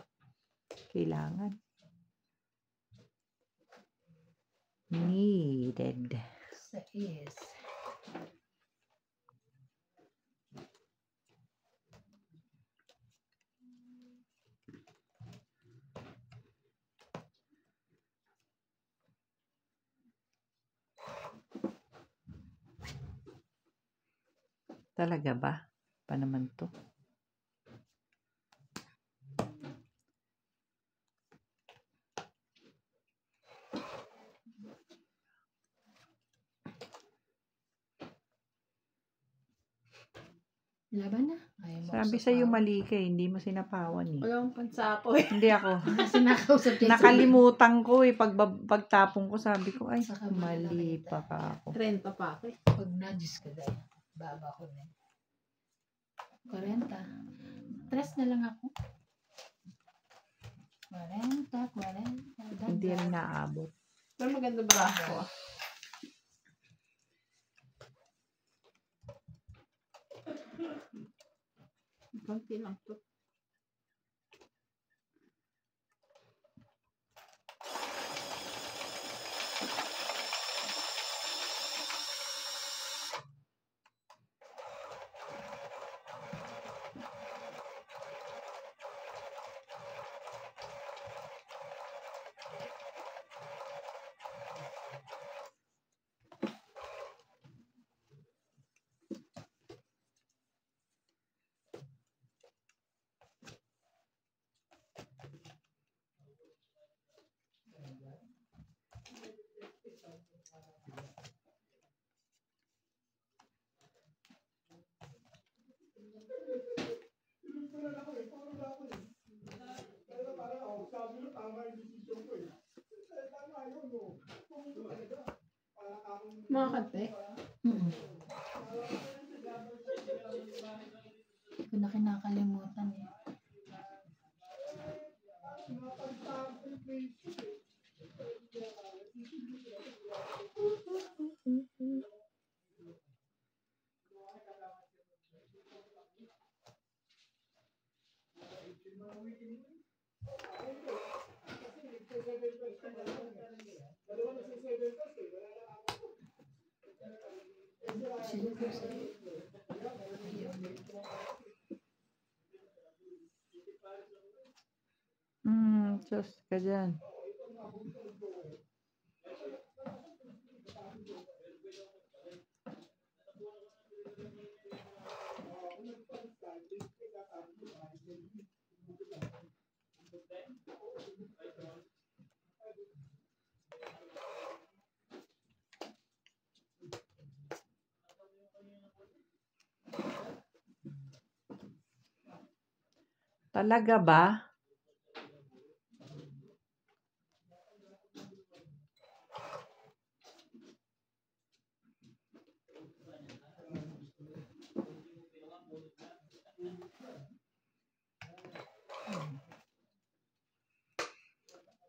Kailangan. Needed. Sa is. Talaga ba? Pa naman to? Laban na. Ayaw mo Sabi ako sa'yo sapaw. mali ka eh. Hindi mo sinapawan eh. Walang pansapo eh. Hindi ako. Kasi nakausap niya. Nakalimutan ko eh. Pagtapong ko sabi ko, ay, Saka mali nakita. pa ka ako. 30 pa ako eh. Pag na-juice ka dahil, baba ko na. 40. Tres na lang ako. 40, 40. Hindi rin naabot. Pero maganda ba ako ah. Konti lang to. Mga kante. Mm-mm. Hindi ko na kinakalimutan eh. Diyos ka dyan. Talaga ba?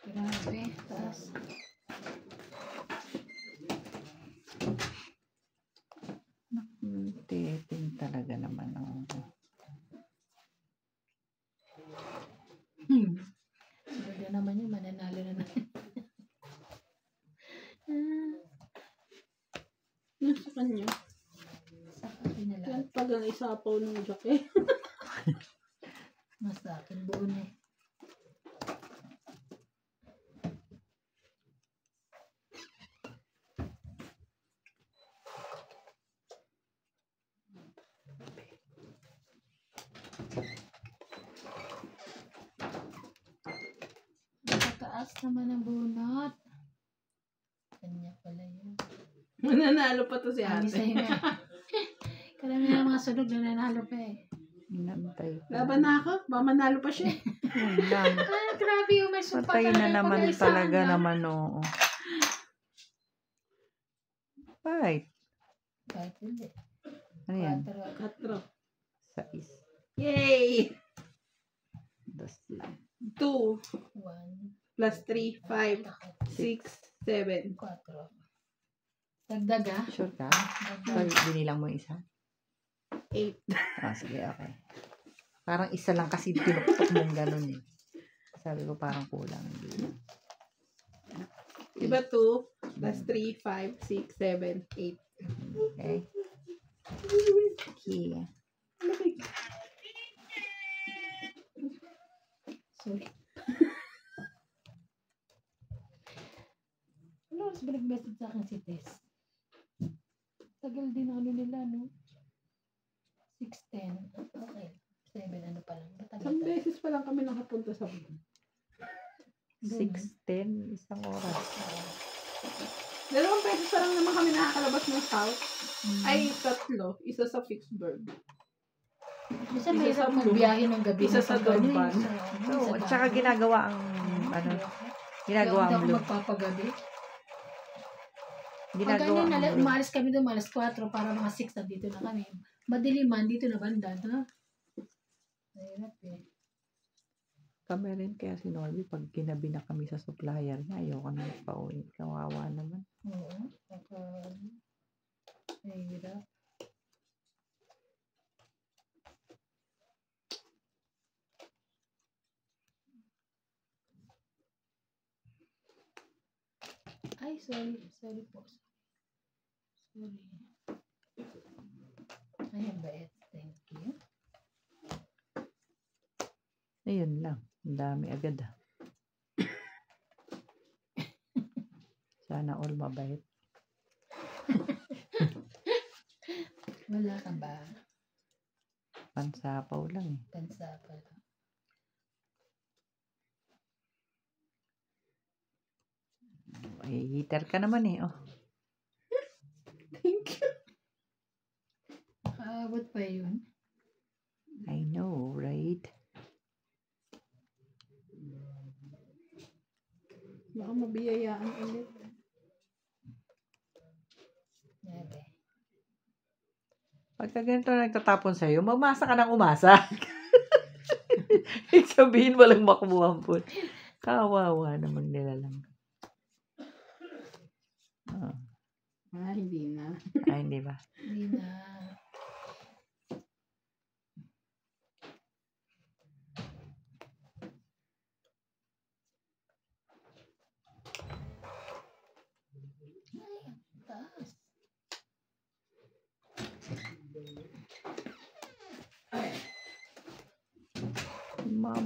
Grabe. Taas. Titing talaga naman. Oh. Sunod na naman yun. Mananalo na naman. Nasa kanya. Sa akin na Yan lahat. pag ang isapaw ng joke. Mas sa akin buo na eh. Nakataas naman ang bunot. Kanya pala yun. Mananalo pa to si Sabi ate. sa'yo nga. Karamihan ng mga sunog na nanalo pa eh. Inantay ko. Laban na ako. Mamanalo pa siya. Yun lang. Ah, grabe yung may sumpa Patay na talaga naman pag-aisahan talaga na. naman, oo. Right. Kahit hindi. Ano yan? 4. 4. 6. Yay! 2. 2 1. plus 3, 5, 6, 7. 4. Dagdag ah. Sure ka? Dagdag. Sorry, binilang mo isa? 8. Ah, sige, okay. Parang isa lang kasi tinuktok mong ganun eh. Sabi ko parang kulang. Diba 2 plus 3, 5, 6, 7, 8. Okay? Okay. Sorry. Ano, mas nag-message sa akin si Tess. Tagal din ano nila, no? 6:10. Okay. 7 ano pa lang. Matagal Isang pa. beses pa lang kami nakapunta sa buwan. 6:10, isang oras. 2 beses pa lang naman kami nakakalabas ng south. Mm. Ay, 3. Isa sa Fitchburg. Minsan isa mahirap sa Blue, magbiyahe ng gabi. isa ng sa pag- ano, Durban. sa ano, So, sa at saka dami. ginagawa ang, ano, ginagawa Hindi ang ako blue. magpapagabi. Pag Ginagawa ano, ang blue. umalis kami doon, alas 4 para mga 6 na dito na kami. Madiliman, dito na banda, ha? Mahirap eh. Kami rin kaya si Norby, pag ginabi na kami sa supplier niya, ayoko na magpa-uwi. Kawawa naman. Oo. Mahirap. Ay, sorry. Sorry po. Sorry. Ay, ang bait. Thank you. Ayun lang. Ang dami agad ah. Sana all mabait. Wala ka ba? Pansapaw lang eh. Tansa pala. Ay, heater ka naman eh. Oh. Thank you. Nakaabot pa yun. I know, right? Baka mabiyayaan ulit. Yabe. Pagka ganito nagtatapon sa'yo, mamasa ka ng umasa. Ibig sabihin walang makubuhan po. Kawawa naman nila lang. Oh. Ah, hindi na. Ay, hindi ba? Hindi na. Ay, ang taas.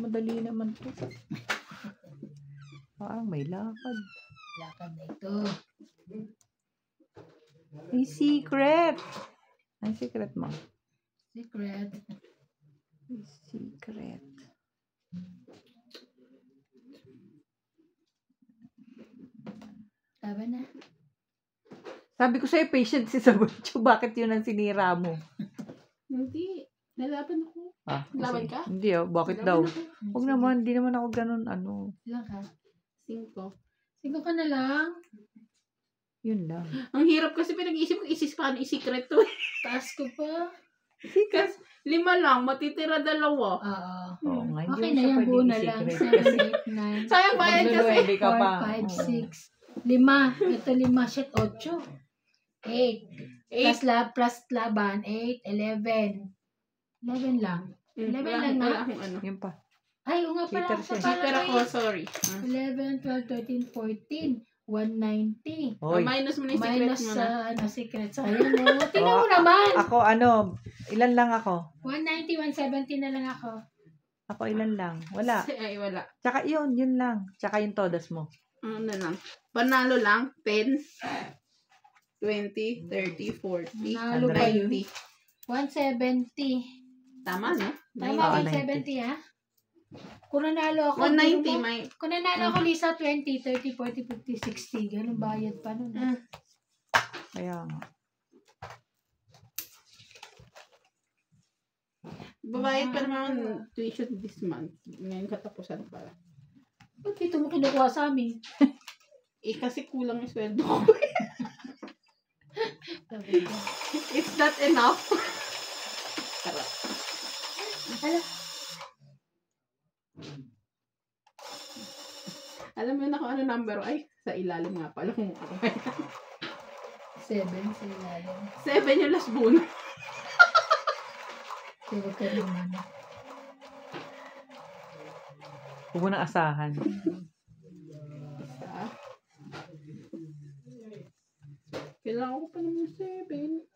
Madali naman to. Parang may lakad. Lakad na ito. May secret. Ang secret mo? Secret. May secret. Tama na. Sabi ko sa'yo, patient si Sabucho. Bakit yun ang sinira mo? Hindi. Nalaban ako. Ah, Laban kasi- ka? Hindi bakit Laban daw? ako. Huwag naman, hindi naman ako ganun, ano. Ilan ka? 5. 5 ka na lang. Yun lang. Ang hirap kasi pinag-iisip ko, paano i-secret to. Taas ko pa. Kasi 5 lang, matitira 2. Oo. Oo nga, hindi Okay mo na siya yan. Buo pwedeng na lang. i-secret. 7, 8, 9. Sayang bayad kasi. Magluluwede ka pa. 4, 5, 6. 5. Ito 5. Shit, 8. 8. Plus laban. 8, 11. 11 lang. 11 lang na. Wala akong ano. Yun pa. Ay, o nga pala. Cheater siya. Cheater ako, sorry. 11, 12, 13, 14. 190. Hoy. Minus mo na yung secret Minus mo sa na. secret. Sayang mo. Tingnan mo naman. Ako, ilan lang ako? 190, 170 na lang ako. Ako, ilan lang? Wala. Ay, wala. Tsaka yun lang. Tsaka yung todas mo. Ano na lang. Panalo lang. 10, 20, 30, 40, Nanalo pa yun. 90. 170. Tama, no? Tama, 90. 170 ha? Kung nanalo ako, 190, biro mo, may... kung nanalo ako, Lisa, 20, 30, 40, 50, 60. Ganun bayad pa nun. Kaya nga. Babayad pa naman ang tuition this month. Ngayon katapusan pa. Ba't dito mo kinukuha sa amin? Kasi kulang yung sweldo ko. Sabi ko. It's not enough. Tara. Hala, Alam mo na kung ano number? Ay, sa ilalim nga pala. 7 sa ilalim. 7 yung last bonus. Pero ka naman. Huwag mo nang asahan. Isa. Kailangan ko pa naman 7.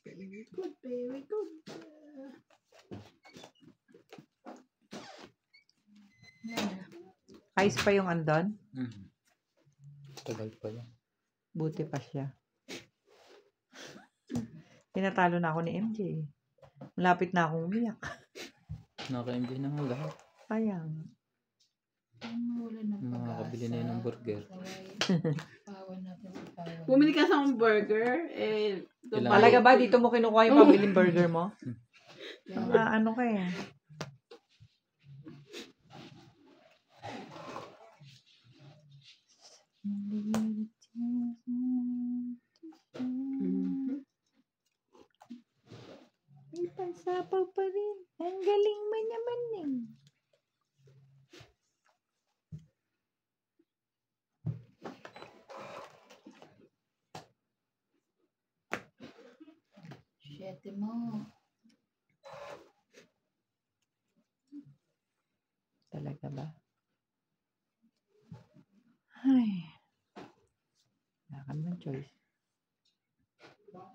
Very good, very good. Ice pa yung andon? Tagal pa yan. Buti pa siya. Tinatalo na ako ni MJ. Malapit na akong umiyak. Naka-MJ na nga lahat. Sayang. Wala ng pag-asa. Makakabili na yun ng burger. Pawan natin sa pawan. Bumili ka sa akong burger, Kailangan- Talaga ba dito mo kinukuha yung pabiling burger mo? Ano ka eh? May pansapaw pa rin. Ang galing mo naman eh. Siyete mo. Talaga ba? Ay. Wala ka naman choice.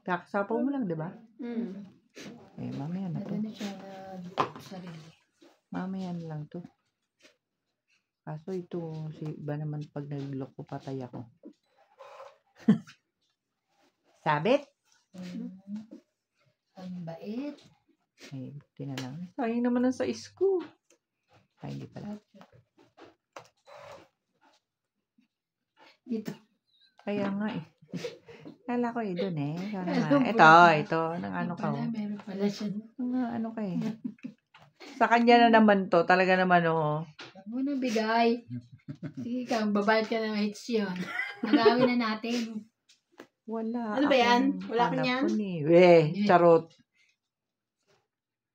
Kakasapaw mo lang, di ba? Eh, mamaya na to. Nado na siya na sarili. Mamaya na lang to. Kaso ito, si iba naman pag nagloko, patay ako. Sabit? Ang bait. Ay, buti na lang. Sayang naman ang sais ko. Ay, hindi pala. Dito. Kaya nga eh. Kala ko eh, dun eh. Sana Alam nga. mo. Ito, ng ano ka. Pala, meron pala siya. Ano ka eh. Sa kanya na naman to. Talaga naman oh. Huwag mo nang bigay. Sige ka, babayad ka ng hits yun. Nagawin na natin. Wala. Ano ba yan? akong Wala ka anak niyan? ko ni. Weh, charot.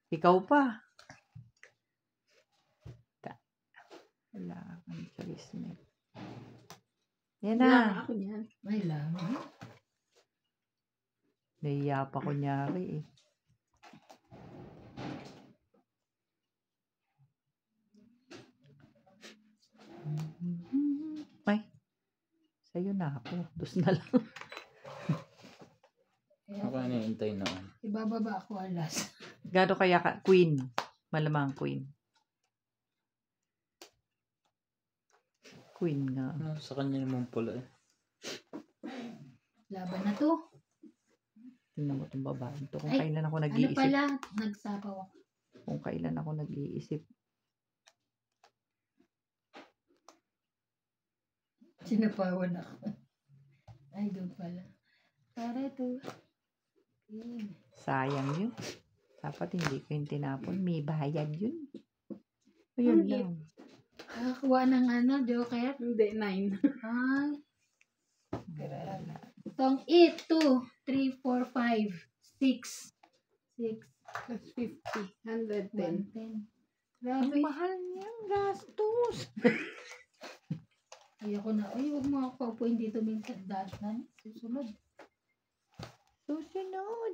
Ikaw pa. Wala kang choice, man. Yan Wala na. ako niyan. May lang. Nahiya pa kunyari eh. Ay. Sa'yo na ako. Dos na lang. Kaya Ako na hintay na. ibababa ako alas. Gado kaya ka? Queen. Malamang queen. Queen nga. Ano, sa kanya naman pula eh. Laban na to. Tingnan mo itong babae. Ito kung Ay, kailan ako Ano nag-iisip. pala? Nagsapaw ako. Kung kailan ako nag-iisip. Sinapawan ako. Ay, doon pala. Para ito. Okay. Sayang yun. Dapat hindi ko yung tinapon. May bayad yun. Ayun Ang lang. Nakakuha ng Joker. Hindi, 9. Ay. Itong 8, 2, 3, 4, 5, 6, 6, Plus 50. 110. 110. Ang Grabe. mahal niyang gastos. Ayoko na. Ay, huwag mo ako paupuin dito minsan. Dahil na. Susunod. Susunod.